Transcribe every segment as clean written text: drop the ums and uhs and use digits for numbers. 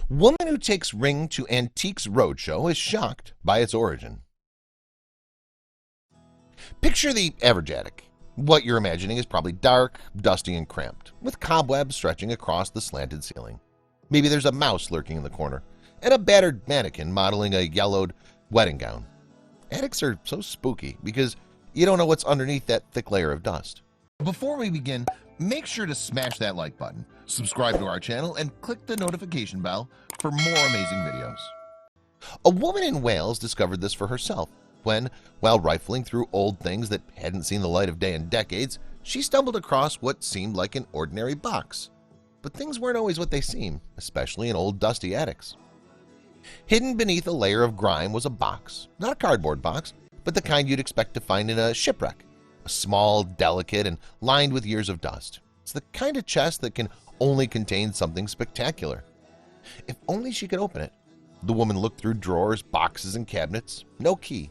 Woman who takes ring to antiques roadshow is shocked by its origin. Picture the average attic. What you're imagining is probably dark, dusty, and cramped, with cobwebs stretching across the slanted ceiling. Maybe there's a mouse lurking in the corner, and a battered mannequin modeling a yellowed wedding gown. Attics are so spooky because you don't know what's underneath that thick layer of dust. Before we begin, make sure to smash that like button, subscribe to our channel, and click the notification bell for more amazing videos. A woman in Wales discovered this for herself when, while rifling through old things that hadn't seen the light of day in decades, she stumbled across what seemed like an ordinary box. But things weren't always what they seem, especially in old dusty attics. Hidden beneath a layer of grime was a box, not a cardboard box, but the kind you'd expect to find in a shipwreck. A small, delicate, and lined with years of dust. It's the kind of chest that can only contain something spectacular. If only she could open it. The woman looked through drawers, boxes, and cabinets. No key.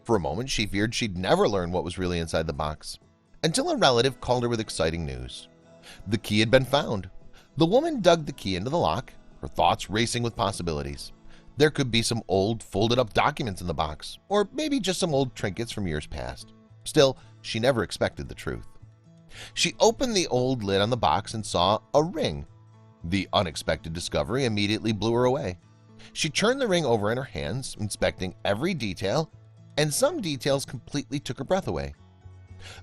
For a moment, she feared she'd never learn what was really inside the box, until a relative called her with exciting news. The key had been found. The woman dug the key into the lock, her thoughts racing with possibilities. There could be some old, folded-up documents in the box, or maybe just some old trinkets from years past. Still, she never expected the truth. She opened the old lid on the box and saw a ring. The unexpected discovery immediately blew her away. She turned the ring over in her hands, inspecting every detail, and some details completely took her breath away.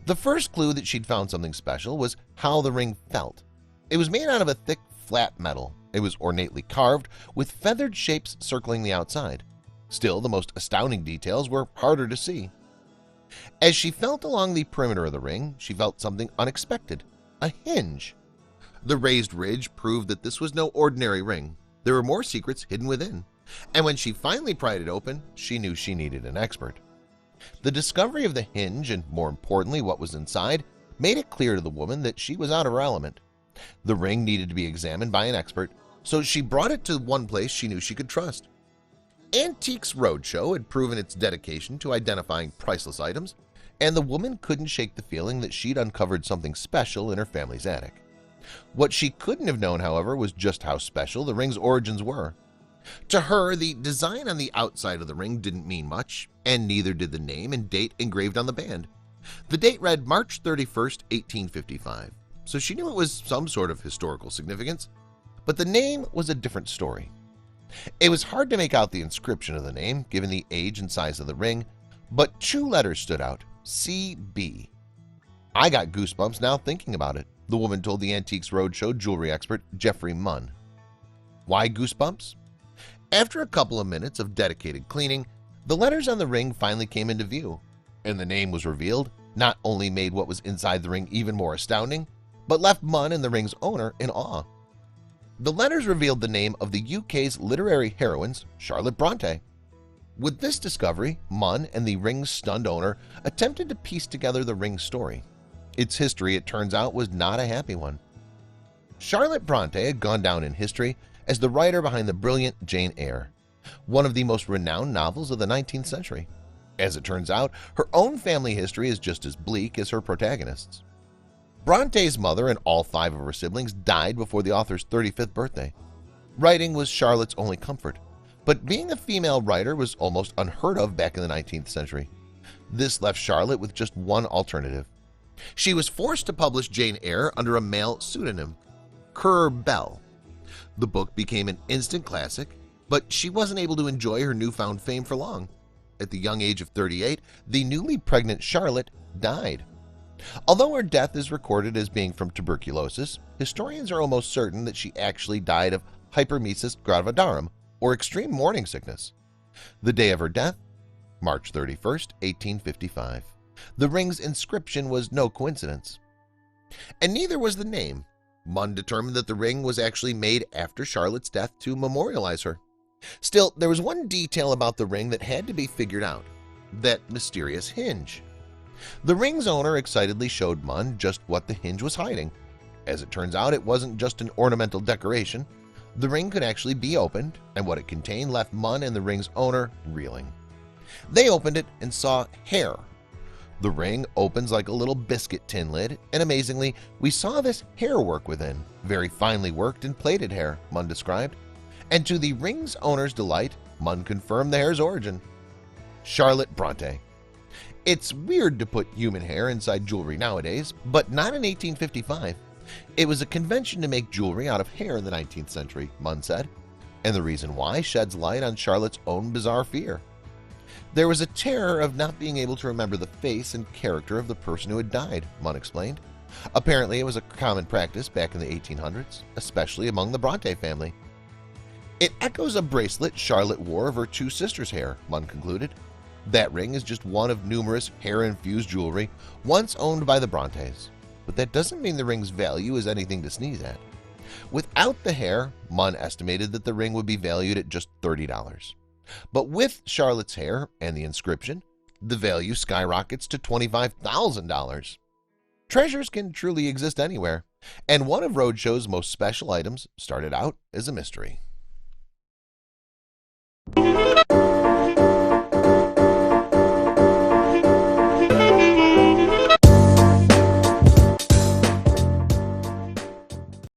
The first clue that she'd found something special was how the ring felt. It was made out of a thick, flat metal. It was ornately carved, with feathered shapes circling the outside. Still, the most astounding details were harder to see. As she felt along the perimeter of the ring, she felt something unexpected, a hinge. The raised ridge proved that this was no ordinary ring. There were more secrets hidden within, and when she finally pried it open, she knew she needed an expert. The discovery of the hinge, and more importantly what was inside, made it clear to the woman that she was out of her element. The ring needed to be examined by an expert, so she brought it to one place she knew she could trust. Antiques Roadshow had proven its dedication to identifying priceless items, and the woman couldn't shake the feeling that she'd uncovered something special in her family's attic. What she couldn't have known, however, was just how special the ring's origins were. To her, the design on the outside of the ring didn't mean much, and neither did the name and date engraved on the band. The date read March 31st, 1855, so she knew it was some sort of historical significance, but the name was a different story. It was hard to make out the inscription of the name, given the age and size of the ring, but two letters stood out, CB. I got goosebumps now thinking about it, the woman told the Antiques Roadshow jewelry expert Jeffrey Munn. Why goosebumps? After a couple of minutes of dedicated cleaning, the letters on the ring finally came into view, and the name was revealed. Not only made what was inside the ring even more astounding, but left Munn and the ring's owner in awe. The letters revealed the name of the UK's literary heroines, Charlotte Bronte. With this discovery, Munn and the ring's stunned owner attempted to piece together the ring's story. Its history, it turns out, was not a happy one. Charlotte Bronte had gone down in history as the writer behind the brilliant Jane Eyre, one of the most renowned novels of the 19th century. As it turns out, her own family history is just as bleak as her protagonists. Bronte's mother and all 5 of her siblings died before the author's 35th birthday. Writing was Charlotte's only comfort, but being a female writer was almost unheard of back in the 19th century. This left Charlotte with just one alternative. She was forced to publish Jane Eyre under a male pseudonym, Currer Bell. The book became an instant classic, but she wasn't able to enjoy her newfound fame for long. At the young age of 38, the newly pregnant Charlotte died. Although her death is recorded as being from tuberculosis, historians are almost certain that she actually died of hyperemesis gravidarum, or extreme morning sickness. The day of her death, March 31st, 1855. The ring's inscription was no coincidence. And neither was the name. Munn determined that the ring was actually made after Charlotte's death to memorialize her. Still, there was one detail about the ring that had to be figured out, that mysterious hinge. The ring's owner excitedly showed Munn just what the hinge was hiding. As it turns out, it wasn't just an ornamental decoration. The ring could actually be opened, and what it contained left Munn and the ring's owner reeling. They opened it and saw hair. The ring opens like a little biscuit tin lid, and amazingly, we saw this hair work within. Very finely worked and plaited hair, Munn described. And to the ring's owner's delight, Munn confirmed the hair's origin. Charlotte Bronte. It's weird to put human hair inside jewelry nowadays, but not in 1855. It was a convention to make jewelry out of hair in the 19th century, Munn said, and the reason why sheds light on Charlotte's own bizarre fear. There was a terror of not being able to remember the face and character of the person who had died, Munn explained. Apparently, it was a common practice back in the 1800s, especially among the Bronte family. It echoes a bracelet Charlotte wore of her two sisters' hair, Munn concluded. That ring is just one of numerous hair-infused jewelry once owned by the Brontes, but that doesn't mean the ring's value is anything to sneeze at. Without the hair, Munn estimated that the ring would be valued at just $30. But with Charlotte's hair and the inscription, the value skyrockets to $25,000. Treasures can truly exist anywhere, and one of Roadshow's most special items started out as a mystery.